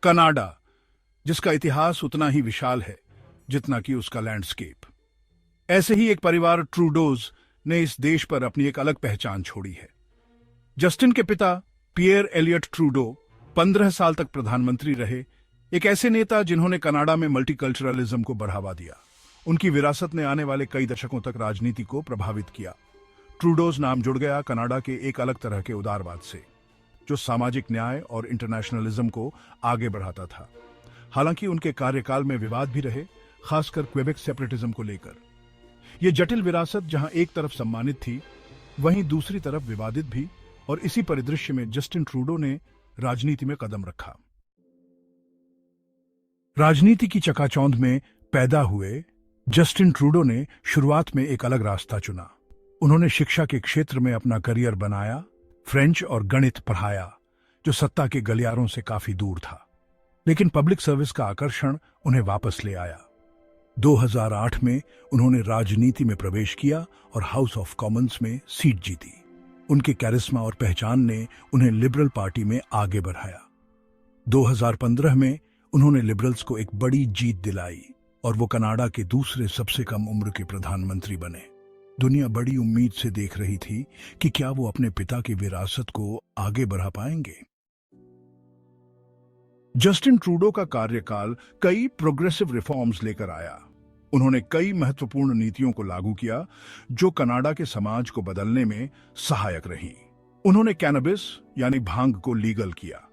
Canada, जिसका इतिहास उतना ही विशाल है जितना कि उसका लैंडस्केप। ऐसे ही एक परिवार ट्रूडोज ने इस देश पर अपनी एक अलग पहचान छोड़ी है। जस्टिन के पिता पियर एलियट ट्रूडो 15 साल तक प्रधानमंत्री रहे, एक ऐसे नेता जिन्होंने कनाडा में मल्टीकल्चरलिज्म को बढ़ावा दिया। उनकी विरासत ने आने वाले कई दशकों तक राजनीति को प्रभावित किया। ट्रूडोज नाम जुड़ गया कनाडा के एक अलग तरह के उदारवाद से, जो सामाजिक न्याय और इंटरनेशनलिज्म को आगे बढ़ाता था। हालांकि उनके कार्यकाल में विवाद भी रहे, खासकर क्वेबेक सेपरेटिज्म को लेकर। यह जटिल विरासत जहां एक तरफ सम्मानित थी, वहीं दूसरी तरफ विवादित भी, और इसी परिदृश्य में जस्टिन ट्रूडो ने राजनीति में कदम रखा। राजनीति की चकाचौंध में पैदा हुए जस्टिन ट्रूडो ने शुरुआत में एक अलग रास्ता चुना। उन्होंने शिक्षा के क्षेत्र में अपना करियर बनाया, फ्रेंच और गणित पढ़ाया, जो सत्ता के गलियारों से काफी दूर था। लेकिन पब्लिक सर्विस का आकर्षण उन्हें वापस ले आया। 2008 में उन्होंने राजनीति में प्रवेश किया और हाउस ऑफ कॉमन्स में सीट जीती। उनके कैरिस्मा और पहचान ने उन्हें लिबरल पार्टी में आगे बढ़ाया। 2015 में उन्होंने लिबरल्स को एक बड़ी जीत दिलाई और वो कनाडा के दूसरे सबसे कम उम्र के प्रधानमंत्री बने। दुनिया बड़ी उम्मीद से देख रही थी कि क्या वो अपने पिता की विरासत को आगे बढ़ा पाएंगे। जस्टिन ट्रूडो का कार्यकाल कई प्रोग्रेसिव रिफॉर्म्स लेकर आया। उन्होंने कई महत्वपूर्ण नीतियों को लागू किया जो कनाडा के समाज को बदलने में सहायक रहीं। उन्होंने कैनबिस यानी भांग को लीगल किया,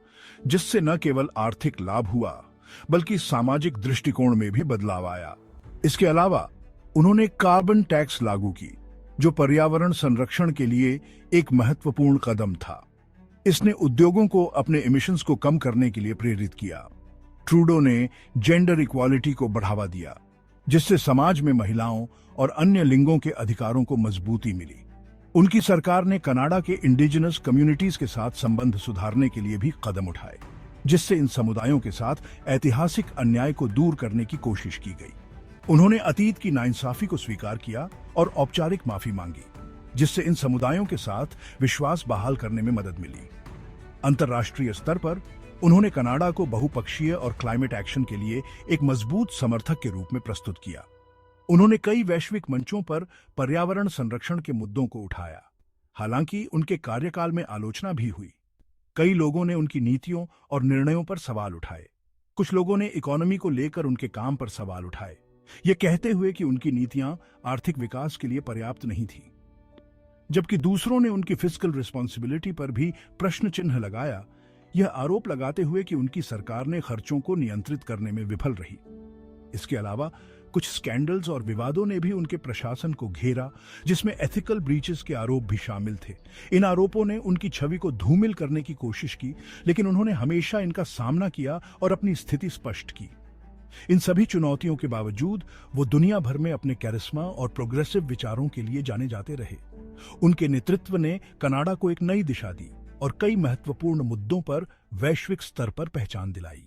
जिससे न केवल आर्थिक लाभ हुआ बल्कि सामाजिक दृष्टिकोण में भी बदलाव आया। इसके अलावा उन्होंने कार्बन टैक्स लागू की, जो पर्यावरण संरक्षण के लिए एक महत्वपूर्ण कदम था। इसने उद्योगों को अपने इमिशंस को कम करने के लिए प्रेरित किया। ट्रूडो ने जेंडर इक्वालिटी को बढ़ावा दिया, जिससे समाज में महिलाओं और अन्य लिंगों के अधिकारों को मजबूती मिली। उनकी सरकार ने कनाडा के इंडिजिनस कम्युनिटीज के साथ संबंध सुधारने के लिए भी कदम उठाए, जिससे इन समुदायों के साथ ऐतिहासिक अन्याय को दूर करने की कोशिश की गई। उन्होंने अतीत की नाइंसाफी को स्वीकार किया और औपचारिक माफी मांगी, जिससे इन समुदायों के साथ विश्वास बहाल करने में मदद मिली। अंतर्राष्ट्रीय स्तर पर उन्होंने कनाडा को बहुपक्षीय और क्लाइमेट एक्शन के लिए एक मजबूत समर्थक के रूप में प्रस्तुत किया। उन्होंने कई वैश्विक मंचों पर पर्यावरण संरक्षण के मुद्दों को उठाया। हालांकि उनके कार्यकाल में आलोचना भी हुई। कई लोगों ने उनकी नीतियों और निर्णयों पर सवाल उठाए। कुछ लोगों ने इकोनॉमी को लेकर उनके काम पर सवाल उठाए, ये कहते हुए कि उनकी नीतियां आर्थिक विकास के लिए पर्याप्त नहीं थी। जबकि दूसरों ने उनकी फिस्कल रिस्पॉन्सिबिलिटी पर भी प्रश्न चिन्ह लगाया, यह आरोप लगाते हुए कि उनकी सरकार ने खर्चों को नियंत्रित करने में विफल रही। इसके अलावा कुछ स्कैंडल्स और विवादों ने भी उनके प्रशासन को घेरा, जिसमें एथिकल ब्रीचेस के आरोप भी शामिल थे। इन आरोपों ने उनकी छवि को धूमिल करने की कोशिश की, लेकिन उन्होंने हमेशा इनका सामना किया और अपनी स्थिति स्पष्ट की। इन सभी चुनौतियों के बावजूद वो दुनिया भर में अपने कैरिस्मा और प्रोग्रेसिव विचारों के लिए जाने जाते रहे। उनके नेतृत्व ने कनाडा को एक नई दिशा दी और कई महत्वपूर्ण मुद्दों पर वैश्विक स्तर पर पहचान दिलाई।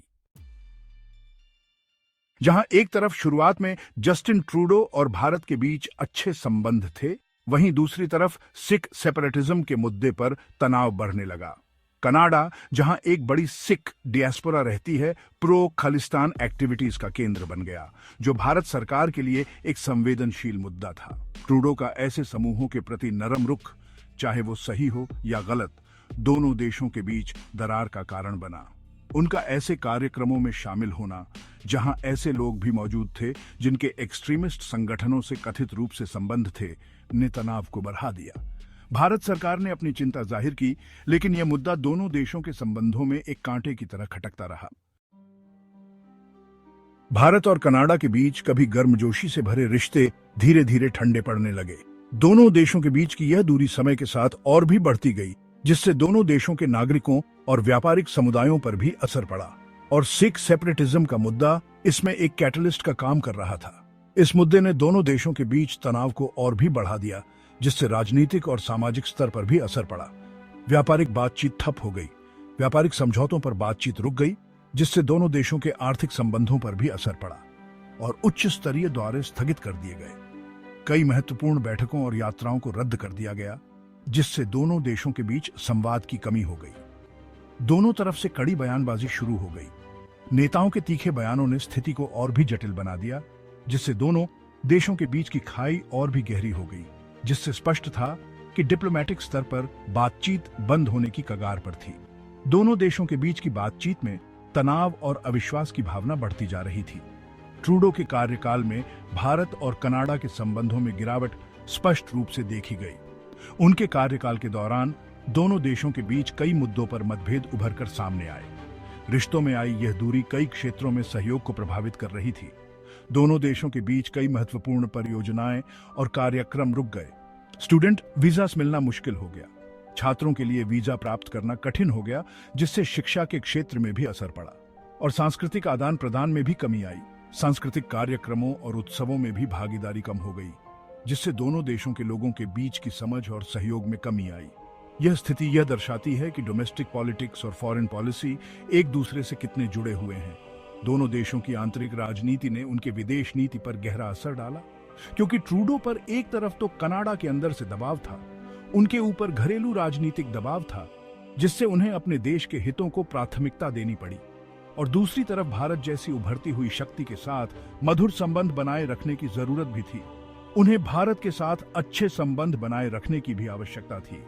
जहां एक तरफ शुरुआत में जस्टिन ट्रूडो और भारत के बीच अच्छे संबंध थे, वहीं दूसरी तरफ सिख सेपरेटिज्म के मुद्दे पर तनाव बढ़ने लगा। कनाडा, जहां एक बड़ी सिख डियास्पोरा रहती है, प्रो खालिस्तान एक्टिविटीज का केंद्र बन गया, जो भारत सरकार के लिए एक संवेदनशील मुद्दा था। ट्रूडो का ऐसे समूहों के प्रति नरम रुख, चाहे वो सही हो या गलत, दोनों देशों के बीच दरार का कारण बना। उनका ऐसे कार्यक्रमों में शामिल होना, जहां ऐसे लोग भी मौजूद थे जिनके एक्सट्रीमिस्ट संगठनों से कथित रूप से संबंध थे, ने तनाव को बढ़ा दिया। भारत सरकार ने अपनी चिंता जाहिर की, लेकिन यह मुद्दा दोनों देशों के संबंधों में एक कांटे की तरह खटकता रहा। भारत और कनाडा के बीच कभी गर्मजोशी से भरे रिश्ते धीरे धीरे ठंडे पड़ने लगे। दोनों देशों के बीच की यह दूरी समय के साथ और भी बढ़ती गई, जिससे दोनों देशों के नागरिकों और व्यापारिक समुदायों पर भी असर पड़ा। और सिख सेपरेटिज्म का मुद्दा इसमें एक कैटलिस्ट का काम कर रहा था। इस मुद्दे ने दोनों देशों के बीच तनाव को और भी बढ़ा दिया, जिससे राजनीतिक और सामाजिक स्तर पर भी असर पड़ा। व्यापारिक बातचीत ठप हो गई, व्यापारिक समझौतों पर बातचीत रुक गई, जिससे दोनों देशों के आर्थिक संबंधों पर भी असर पड़ा और उच्च स्तरीय दौरे स्थगित कर दिए गए। कई महत्वपूर्ण बैठकों और यात्राओं को रद्द कर दिया गया, जिससे दोनों देशों के बीच संवाद की कमी हो गई। दोनों तरफ से कड़ी बयानबाजी शुरू हो गई। नेताओं के तीखे बयानों ने स्थिति को और भी जटिल बना दिया, जिससे दोनों देशों के बीच की खाई और भी गहरी हो गई, जिससे स्पष्ट था कि डिप्लोमेटिक स्तर पर बातचीत बंद होने की कगार पर थी। दोनों देशों के बीच की बातचीत में तनाव और अविश्वास की भावना बढ़ती जा रही थी। ट्रूडो के कार्यकाल में भारत और कनाडा के संबंधों में गिरावट स्पष्ट रूप से देखी गई। उनके कार्यकाल के दौरान दोनों देशों के बीच कई मुद्दों पर मतभेद उभरकर सामने आए। रिश्तों में आई यह दूरी कई क्षेत्रों में सहयोग को प्रभावित कर रही थी। दोनों देशों के बीच कई महत्वपूर्ण परियोजनाएं और कार्यक्रम रुक गए। स्टूडेंट वीजा मिलना मुश्किल हो गया। छात्रों के लिए वीजा प्राप्त करना कठिन हो गया, जिससे शिक्षा के क्षेत्र में भी असर पड़ा और सांस्कृतिक आदान प्रदान में भी कमी आई। सांस्कृतिक कार्यक्रमों और उत्सवों में भी भागीदारी कम हो गई, जिससे दोनों देशों के लोगों के बीच की समझ और सहयोग में कमी आई। यह स्थिति यह दर्शाती है कि डोमेस्टिक पॉलिटिक्स और फॉरेन पॉलिसी एक दूसरे से कितने जुड़े हुए हैं। दोनों देशों की आंतरिक राजनीति ने उनके विदेश नीति पर गहरा असर डाला, क्योंकि ट्रूडो पर एक तरफ तो कनाडा के अंदर से दबाव था, उनके ऊपर घरेलू राजनीतिक दबाव था, जिससे उन्हें अपने देश के हितों को प्राथमिकता देनी पड़ी, और दूसरी तरफ भारत जैसी उभरती हुई शक्ति के साथ मधुर संबंध बनाए रखने की जरूरत भी थी। उन्हें भारत के साथ अच्छे संबंध बनाए रखने की भी आवश्यकता थी,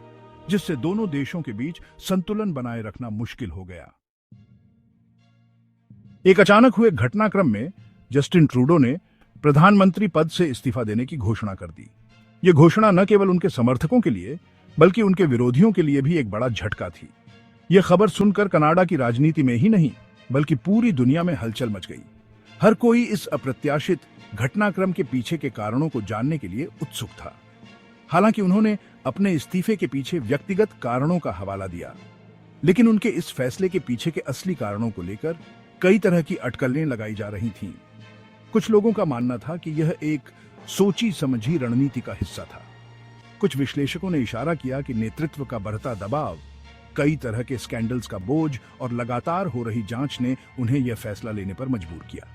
जिससे दोनों देशों के बीच संतुलन बनाए रखना मुश्किल हो गया। एक अचानक हुए घटनाक्रम में जस्टिन ट्रूडो ने प्रधानमंत्री पद से इस्तीफा देने की घोषणा कर दी। यह घोषणा न केवल उनके समर्थकों के लिए बल्कि उनके विरोधियों के लिए भी एक बड़ा झटका थी। यह खबर सुनकर कनाडा की राजनीति में ही नहीं बल्कि पूरी दुनिया में हलचल मच गई। हर कोई इस अप्रत्याशित घटनाक्रम के पीछे के कारणों को जानने के लिए उत्सुक था। हालांकि उन्होंने अपने इस्तीफे के पीछे व्यक्तिगत कारणों का हवाला दिया, लेकिन उनके इस फैसले के पीछे के असली कारणों को लेकर कई तरह की अटकलें लगाई जा रही थीं। कुछ लोगों का मानना था कि यह एक सोची समझी रणनीति का हिस्सा था। कुछ विश्लेषकों ने इशारा किया कि नेतृत्व का बढ़ता दबाव, कई तरह के स्कैंडल्स का बोझ और लगातार हो रही जांच ने उन्हें यह फैसला लेने पर मजबूर किया।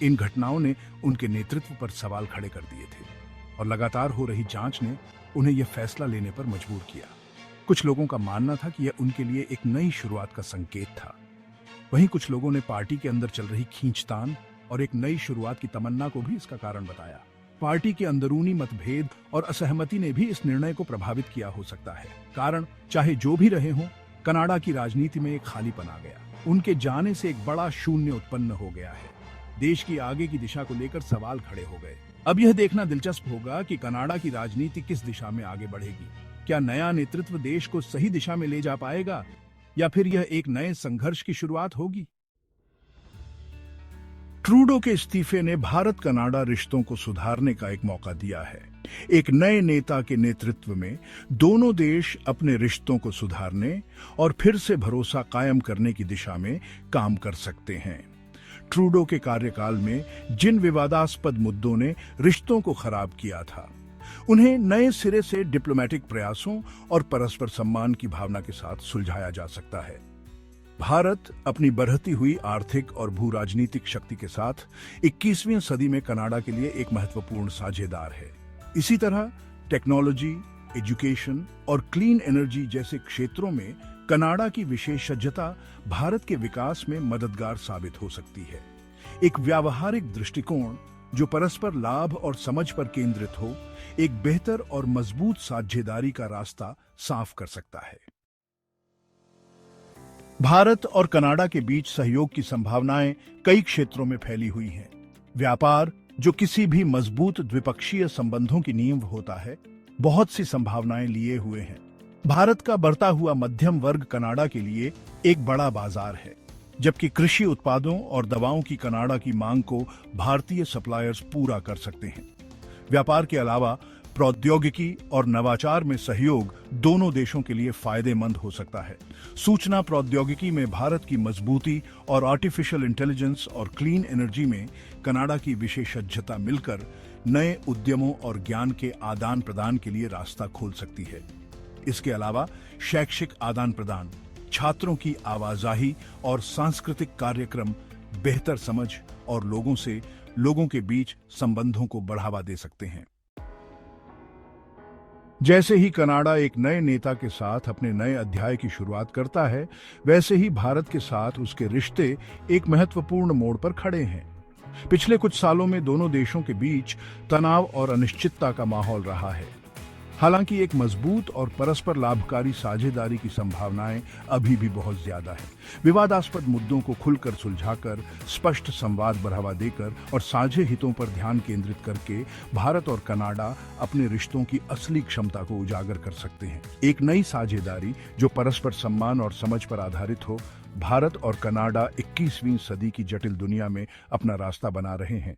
इन घटनाओं ने उनके नेतृत्व पर सवाल खड़े कर दिए थे और लगातार हो रही जांच ने उन्हें यह फैसला लेने पर मजबूर किया। कुछ लोगों का मानना था कि यह उनके लिए एक नई शुरुआत का संकेत था। वहीं कुछ लोगों ने पार्टी के अंदर चल रही खींचतान और एक नई शुरुआत की तमन्ना को भी इसका कारण बताया। पार्टी के अंदरूनी मतभेद और असहमति ने भी इस निर्णय को प्रभावित किया हो सकता है। कारण चाहे जो भी रहे हों, कनाडा की राजनीति में एक खालीपन आ गया। उनके जाने से एक बड़ा शून्य उत्पन्न हो गया है। देश की आगे की दिशा को लेकर सवाल खड़े हो गए। अब यह देखना दिलचस्प होगा कि कनाडा की राजनीति किस दिशा में आगे बढ़ेगी। क्या नया नेतृत्व देश को सही दिशा में ले जा पाएगा या फिर यह एक नए संघर्ष की शुरुआत होगी? ट्रूडो के इस्तीफे ने भारत कनाडा रिश्तों को सुधारने का एक मौका दिया है। एक नए नेता के नेतृत्व में दोनों देश अपने रिश्तों को सुधारने और फिर से भरोसा कायम करने की दिशा में काम कर सकते हैं। ट्रूडो के कार्यकाल में जिन विवादास्पद मुद्दों ने रिश्तों को खराब किया था, उन्हें नए सिरे से डिप्लोमेटिक प्रयासों और परस्पर सम्मान की भावना के साथ सुलझाया जा सकता है। भारत अपनी बढ़ती हुई आर्थिक और भू राजनीतिक शक्ति के साथ 21वीं सदी में कनाडा के लिए एक महत्वपूर्ण साझेदार है। इसी तरह टेक्नोलॉजी, एजुकेशन और क्लीन एनर्जी जैसे क्षेत्रों में कनाडा की विशेषज्ञता भारत के विकास में मददगार साबित हो सकती है। एक व्यावहारिक दृष्टिकोण जो परस्पर लाभ और समझ पर केंद्रित हो, एक बेहतर और मजबूत साझेदारी का रास्ता साफ कर सकता है। भारत और कनाडा के बीच सहयोग की संभावनाएं कई क्षेत्रों में फैली हुई हैं। व्यापार, जो किसी भी मजबूत द्विपक्षीय संबंधों की नींव होता है, बहुत सी संभावनाएं लिए हुए हैं। भारत का बढ़ता हुआ मध्यम वर्ग कनाडा के लिए एक बड़ा बाजार है, जबकि कृषि उत्पादों और दवाओं की कनाडा की मांग को भारतीय सप्लायर्स पूरा कर सकते हैं। व्यापार के अलावा प्रौद्योगिकी और नवाचार में सहयोग दोनों देशों के लिए फायदेमंद हो सकता है। सूचना प्रौद्योगिकी में भारत की मजबूती और आर्टिफिशियल इंटेलिजेंस और क्लीन एनर्जी में कनाडा की विशेषज्ञता मिलकर नए उद्यमों और ज्ञान के आदान प्रदान के लिए रास्ता खोल सकती है। इसके अलावा शैक्षिक आदान प्रदान, छात्रों की आवाजाही और सांस्कृतिक कार्यक्रम बेहतर समझ और लोगों के बीच संबंधों को बढ़ावा दे सकते हैं। जैसे ही कनाडा एक नए नेता के साथ अपने नए अध्याय की शुरुआत करता है, वैसे ही भारत के साथ उसके रिश्ते एक महत्वपूर्ण मोड़ पर खड़े हैं। पिछले कुछ सालों में दोनों देशों के बीच तनाव और अनिश्चितता का माहौल रहा है। हालांकि एक मजबूत और परस्पर लाभकारी साझेदारी की संभावनाएं अभी भी बहुत ज्यादा है। विवादास्पद मुद्दों को खुलकर सुलझाकर, स्पष्ट संवाद बढ़ावा देकर और साझे हितों पर ध्यान केंद्रित करके भारत और कनाडा अपने रिश्तों की असली क्षमता को उजागर कर सकते हैं। एक नई साझेदारी जो परस्पर सम्मान और समझ पर आधारित हो। भारत और कनाडा 21वीं सदी की जटिल दुनिया में अपना रास्ता बना रहे हैं।